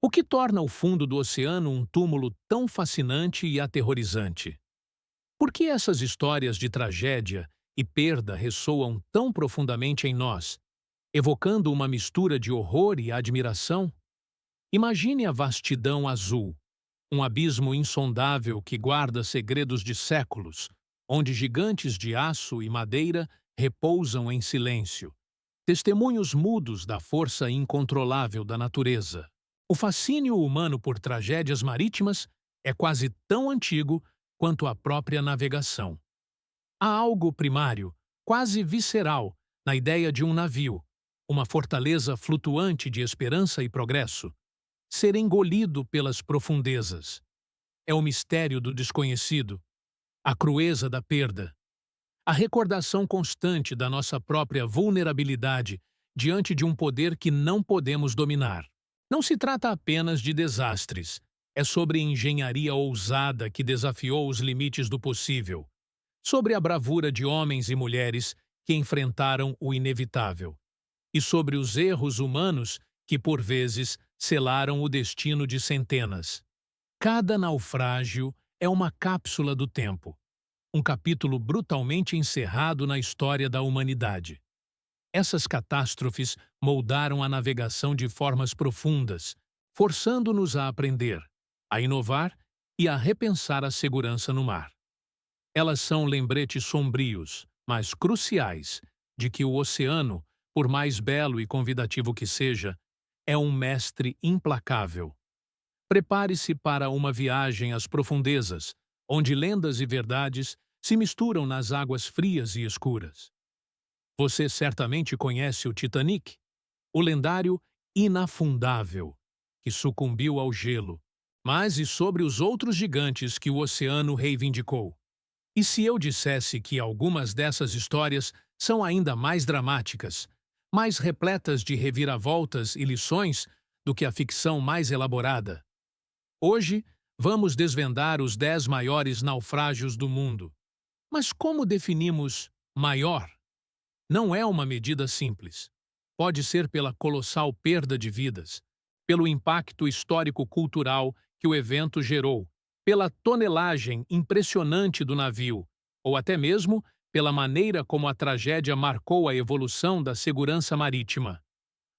O que torna o fundo do oceano um túmulo tão fascinante e aterrorizante? Por que essas histórias de tragédia e perda ressoam tão profundamente em nós, evocando uma mistura de horror e admiração? Imagine a vastidão azul, um abismo insondável que guarda segredos de séculos, onde gigantes de aço e madeira repousam em silêncio, testemunhos mudos da força incontrolável da natureza. O fascínio humano por tragédias marítimas é quase tão antigo quanto a própria navegação. Há algo primário, quase visceral, na ideia de um navio, uma fortaleza flutuante de esperança e progresso, ser engolido pelas profundezas. É o mistério do desconhecido, a crueza da perda, a recordação constante da nossa própria vulnerabilidade diante de um poder que não podemos dominar. Não se trata apenas de desastres, é sobre engenharia ousada que desafiou os limites do possível, sobre a bravura de homens e mulheres que enfrentaram o inevitável, e sobre os erros humanos que, por vezes, selaram o destino de centenas. Cada naufrágio é uma cápsula do tempo, um capítulo brutalmente encerrado na história da humanidade. Essas catástrofes moldaram a navegação de formas profundas, forçando-nos a aprender, a inovar e a repensar a segurança no mar. Elas são lembretes sombrios, mas cruciais, de que o oceano, por mais belo e convidativo que seja, é um mestre implacável. Prepare-se para uma viagem às profundezas, onde lendas e verdades se misturam nas águas frias e escuras. Você certamente conhece o Titanic, o lendário inafundável, que sucumbiu ao gelo. Mas e sobre os outros gigantes que o oceano reivindicou? E se eu dissesse que algumas dessas histórias são ainda mais dramáticas, mais repletas de reviravoltas e lições do que a ficção mais elaborada? Hoje, vamos desvendar os 10 maiores naufrágios do mundo. Mas como definimos maior? Não é uma medida simples. Pode ser pela colossal perda de vidas, pelo impacto histórico-cultural que o evento gerou, pela tonelagem impressionante do navio, ou até mesmo pela maneira como a tragédia marcou a evolução da segurança marítima.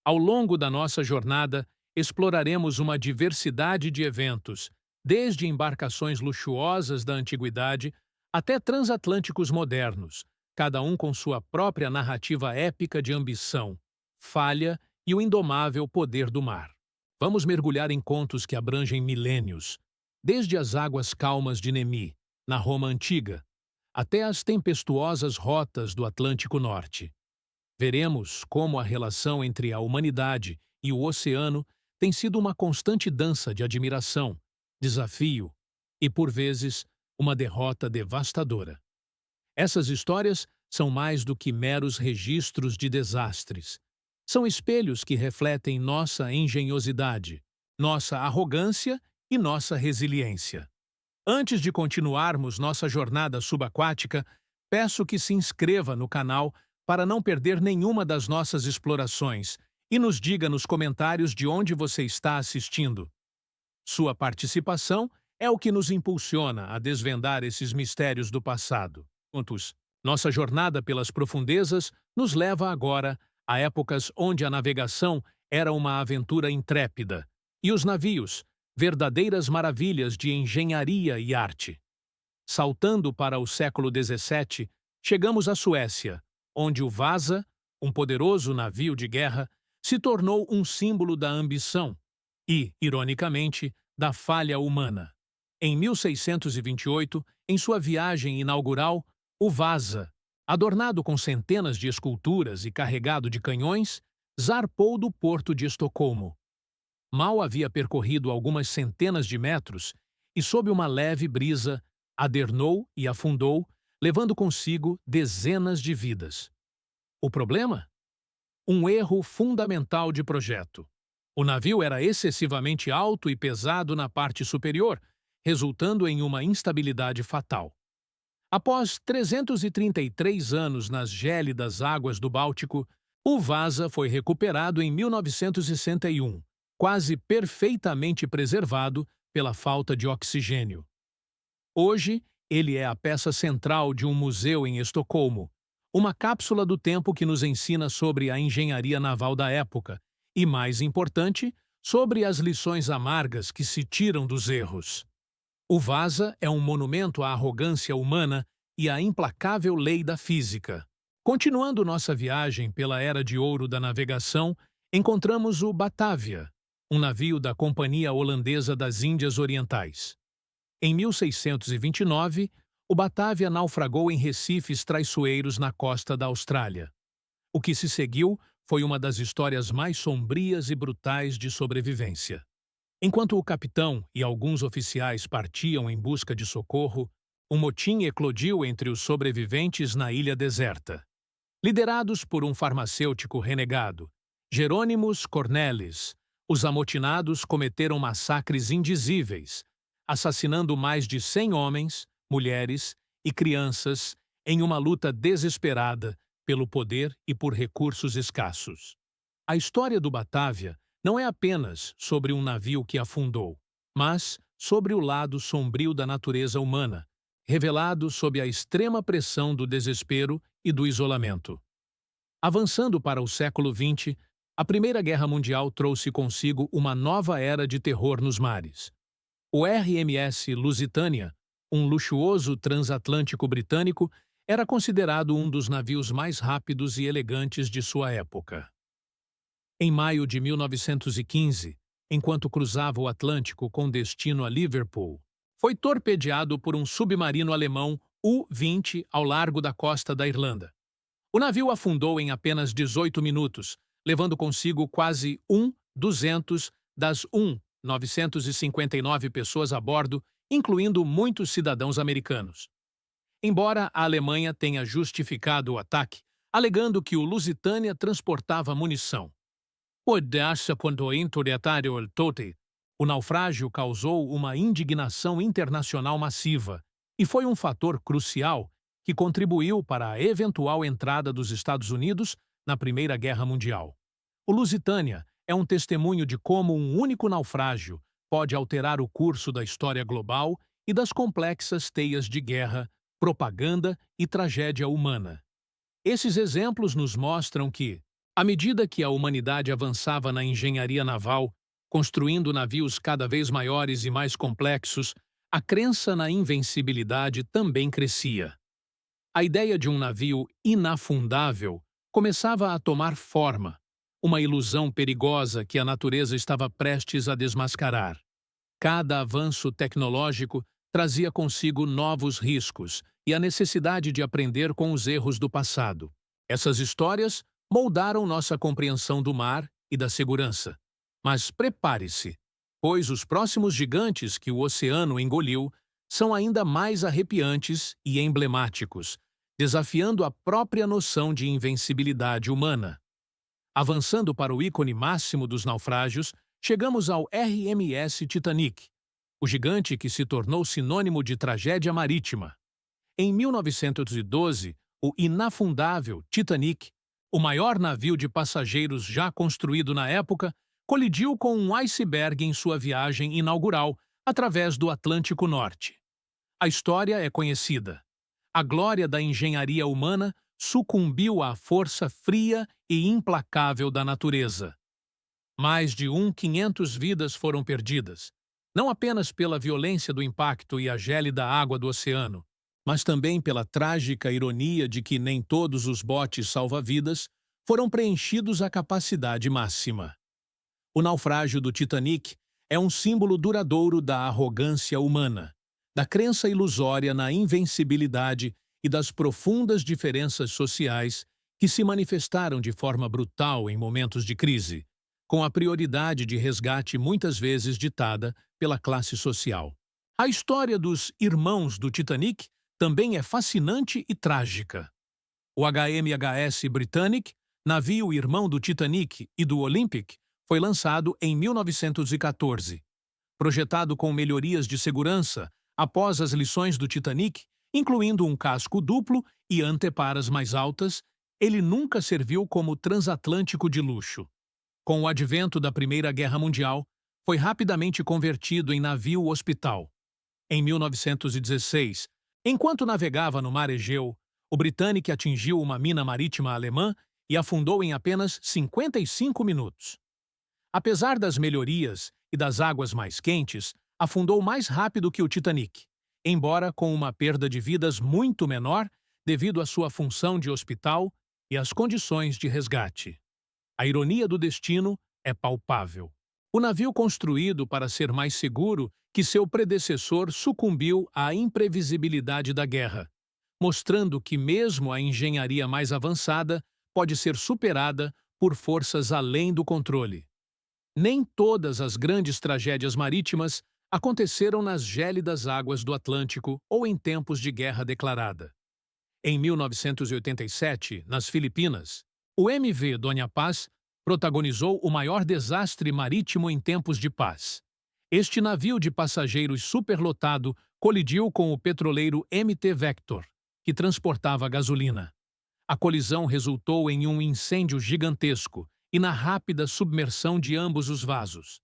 Ao longo da nossa jornada, exploraremos uma diversidade de eventos, desde embarcações luxuosas da antiguidade até transatlânticos modernos, cada um com sua própria narrativa épica de ambição, falha e o indomável poder do mar. Vamos mergulhar em contos que abrangem milênios, desde as águas calmas de Nemi, na Roma antiga, até as tempestuosas rotas do Atlântico Norte. Veremos como a relação entre a humanidade e o oceano tem sido uma constante dança de admiração, desafio e, por vezes, uma derrota devastadora. Essas histórias são mais do que meros registros de desastres. São espelhos que refletem nossa engenhosidade, nossa arrogância e nossa resiliência. Antes de continuarmos nossa jornada subaquática, peço que se inscreva no canal para não perder nenhuma das nossas explorações e nos diga nos comentários de onde você está assistindo. Sua participação é o que nos impulsiona a desvendar esses mistérios do passado. Juntos, nossa jornada pelas profundezas nos leva agora a épocas onde a navegação era uma aventura intrépida e os navios, verdadeiras maravilhas de engenharia e arte. Saltando para o século XVII, chegamos à Suécia, onde o Vasa, um poderoso navio de guerra, se tornou um símbolo da ambição e, ironicamente, da falha humana. Em 1628, em sua viagem inaugural, o Vasa, adornado com centenas de esculturas e carregado de canhões, zarpou do porto de Estocolmo. Mal havia percorrido algumas centenas de metros e, sob uma leve brisa, adernou e afundou, levando consigo dezenas de vidas. O problema? Um erro fundamental de projeto. O navio era excessivamente alto e pesado na parte superior, resultando em uma instabilidade fatal. Após 333 anos nas gélidas águas do Báltico, o Vasa foi recuperado em 1961, quase perfeitamente preservado pela falta de oxigênio. Hoje, ele é a peça central de um museu em Estocolmo, uma cápsula do tempo que nos ensina sobre a engenharia naval da época e, mais importante, sobre as lições amargas que se tiram dos erros. O Vasa é um monumento à arrogância humana e à implacável lei da física. Continuando nossa viagem pela era de ouro da navegação, encontramos o Batavia, um navio da Companhia Holandesa das Índias Orientais. Em 1629, o Batavia naufragou em recifes traiçoeiros na costa da Austrália. O que se seguiu foi uma das histórias mais sombrias e brutais de sobrevivência. Enquanto o capitão e alguns oficiais partiam em busca de socorro, um motim eclodiu entre os sobreviventes na ilha deserta. Liderados por um farmacêutico renegado, Jerônimos Cornelis, os amotinados cometeram massacres indizíveis, assassinando mais de 100 homens, mulheres e crianças em uma luta desesperada pelo poder e por recursos escassos. A história do Batavia não é apenas sobre um navio que afundou, mas sobre o lado sombrio da natureza humana, revelado sob a extrema pressão do desespero e do isolamento. Avançando para o século XX, a Primeira Guerra Mundial trouxe consigo uma nova era de terror nos mares. O RMS Lusitânia, um luxuoso transatlântico britânico, era considerado um dos navios mais rápidos e elegantes de sua época. Em maio de 1915, enquanto cruzava o Atlântico com destino a Liverpool, foi torpedeado por um submarino alemão U-20 ao largo da costa da Irlanda. O navio afundou em apenas 18 minutos, levando consigo quase 200 das 959 pessoas a bordo, incluindo muitos cidadãos americanos. Embora a Alemanha tenha justificado o ataque, alegando que o Lusitânia transportava munição. O naufrágio causou uma indignação internacional massiva e foi um fator crucial que contribuiu para a eventual entrada dos Estados Unidos na Primeira Guerra Mundial. O Lusitânia é um testemunho de como um único naufrágio pode alterar o curso da história global e das complexas teias de guerra, propaganda e tragédia humana. Esses exemplos nos mostram que, à medida que a humanidade avançava na engenharia naval, construindo navios cada vez maiores e mais complexos, a crença na invencibilidade também crescia. A ideia de um navio inafundável começava a tomar forma, uma ilusão perigosa que a natureza estava prestes a desmascarar. Cada avanço tecnológico trazia consigo novos riscos e a necessidade de aprender com os erros do passado. Essas histórias moldaram nossa compreensão do mar e da segurança. Mas prepare-se, pois os próximos gigantes que o oceano engoliu são ainda mais arrepiantes e emblemáticos, desafiando a própria noção de invencibilidade humana. Avançando para o ícone máximo dos naufrágios, chegamos ao RMS Titanic, o gigante que se tornou sinônimo de tragédia marítima. Em 1912, o inafundável Titanic, o maior navio de passageiros já construído na época, colidiu com um iceberg em sua viagem inaugural através do Atlântico Norte. A história é conhecida. A glória da engenharia humana sucumbiu à força fria e implacável da natureza. Mais de 500 vidas foram perdidas, não apenas pela violência do impacto e a gélida água do oceano, mas também pela trágica ironia de que nem todos os botes salva-vidas foram preenchidos à capacidade máxima. O naufrágio do Titanic é um símbolo duradouro da arrogância humana, da crença ilusória na invencibilidade e das profundas diferenças sociais que se manifestaram de forma brutal em momentos de crise, com a prioridade de resgate muitas vezes ditada pela classe social. A história dos irmãos do Titanic também é fascinante e trágica. O HMHS Britannic, navio irmão do Titanic e do Olympic, foi lançado em 1914. Projetado com melhorias de segurança após as lições do Titanic, incluindo um casco duplo e anteparas mais altas, ele nunca serviu como transatlântico de luxo. Com o advento da Primeira Guerra Mundial, foi rapidamente convertido em navio-hospital. Em 1916, enquanto navegava no mar Egeu, o Britannic atingiu uma mina marítima alemã e afundou em apenas 55 minutos. Apesar das melhorias e das águas mais quentes, afundou mais rápido que o Titanic, embora com uma perda de vidas muito menor devido à sua função de hospital e às condições de resgate. A ironia do destino é palpável. O navio construído para ser mais seguro que seu predecessor sucumbiu à imprevisibilidade da guerra, mostrando que mesmo a engenharia mais avançada pode ser superada por forças além do controle. Nem todas as grandes tragédias marítimas aconteceram nas gélidas águas do Atlântico ou em tempos de guerra declarada. Em 1987, nas Filipinas, o MV Dona Paz protagonizou o maior desastre marítimo em tempos de paz. Este navio de passageiros superlotado colidiu com o petroleiro MT Vector, que transportava gasolina. A colisão resultou em um incêndio gigantesco e na rápida submersão de ambos os vasos.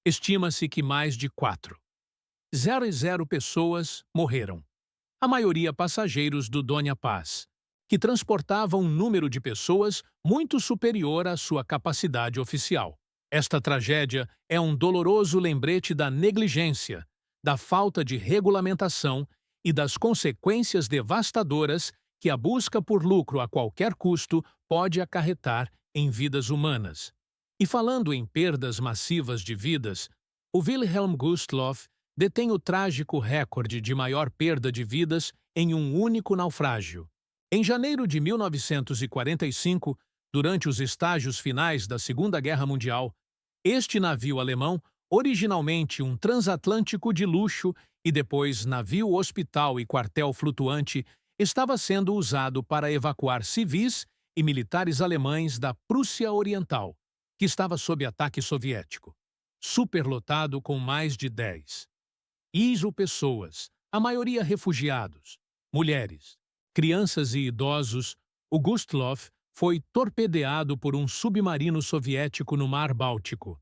Estima-se que mais de 4,00 pessoas morreram. A maioria passageiros do Dona Paz, que transportavam um número de pessoas muito superior à sua capacidade oficial. Esta tragédia é um doloroso lembrete da negligência, da falta de regulamentação e das consequências devastadoras que a busca por lucro a qualquer custo pode acarretar em vidas humanas. E falando em perdas massivas de vidas, o Wilhelm Gustloff detém o trágico recorde de maior perda de vidas em um único naufrágio. Em janeiro de 1945, durante os estágios finais da Segunda Guerra Mundial, este navio alemão, originalmente um transatlântico de luxo e depois navio-hospital e quartel flutuante, estava sendo usado para evacuar civis e militares alemães da Prússia Oriental, que estava sob ataque soviético. Superlotado com mais de 10.000 pessoas, a maioria refugiados, mulheres, crianças e idosos, o Gustloff foi torpedeado por um submarino soviético no Mar Báltico.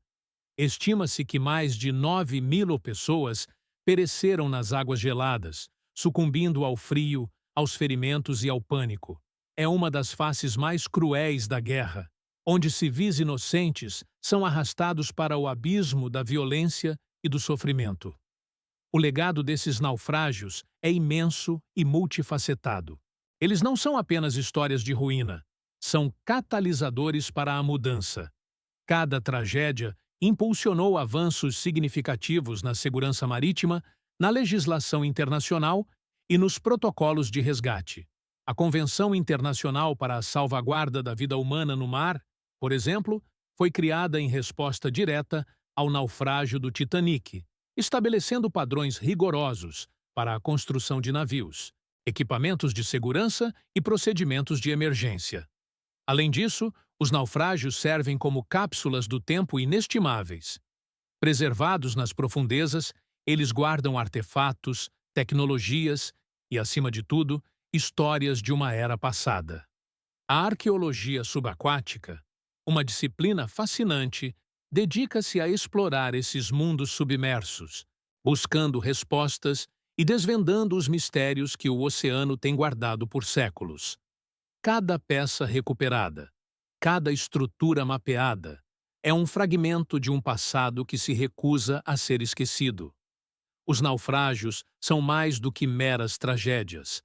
Estima-se que mais de 9.000 pessoas pereceram nas águas geladas, sucumbindo ao frio, aos ferimentos e ao pânico. É uma das faces mais cruéis da guerra, onde civis inocentes são arrastados para o abismo da violência e do sofrimento. O legado desses naufrágios é imenso e multifacetado. Eles não são apenas histórias de ruína, são catalisadores para a mudança. Cada tragédia impulsionou avanços significativos na segurança marítima, na legislação internacional e nos protocolos de resgate. A Convenção Internacional para a Salvaguarda da Vida Humana no Mar, por exemplo, foi criada em resposta direta ao naufrágio do Titanic, estabelecendo padrões rigorosos para a construção de navios, equipamentos de segurança e procedimentos de emergência. Além disso, os naufrágios servem como cápsulas do tempo inestimáveis. Preservados nas profundezas, eles guardam artefatos, tecnologias e, acima de tudo, histórias de uma era passada. A arqueologia subaquática, uma disciplina fascinante, dedica-se a explorar esses mundos submersos, buscando respostas e desvendando os mistérios que o oceano tem guardado por séculos. Cada peça recuperada, cada estrutura mapeada, é um fragmento de um passado que se recusa a ser esquecido. Os naufrágios são mais do que meras tragédias.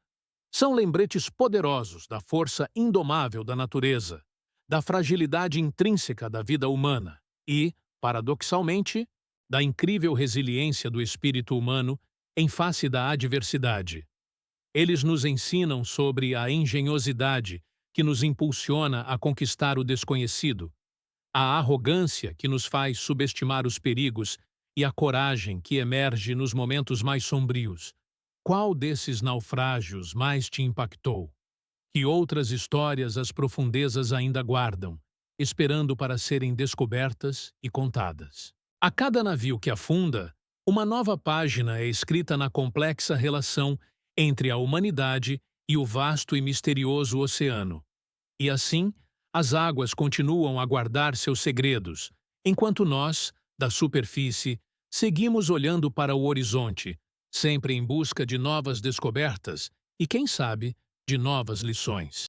São lembretes poderosos da força indomável da natureza, da fragilidade intrínseca da vida humana e, paradoxalmente, da incrível resiliência do espírito humano em face da adversidade. Eles nos ensinam sobre a engenhosidade que nos impulsiona a conquistar o desconhecido, a arrogância que nos faz subestimar os perigos e a coragem que emerge nos momentos mais sombrios. Qual desses naufrágios mais te impactou? Que outras histórias as profundezas ainda guardam, esperando para serem descobertas e contadas? A cada navio que afunda, uma nova página é escrita na complexa relação entre a humanidade e o vasto e misterioso oceano. E assim, As águas continuam a guardar seus segredos, enquanto nós, da superfície, seguimos olhando para o horizonte, sempre em busca de novas descobertas e, quem sabe, de novas lições.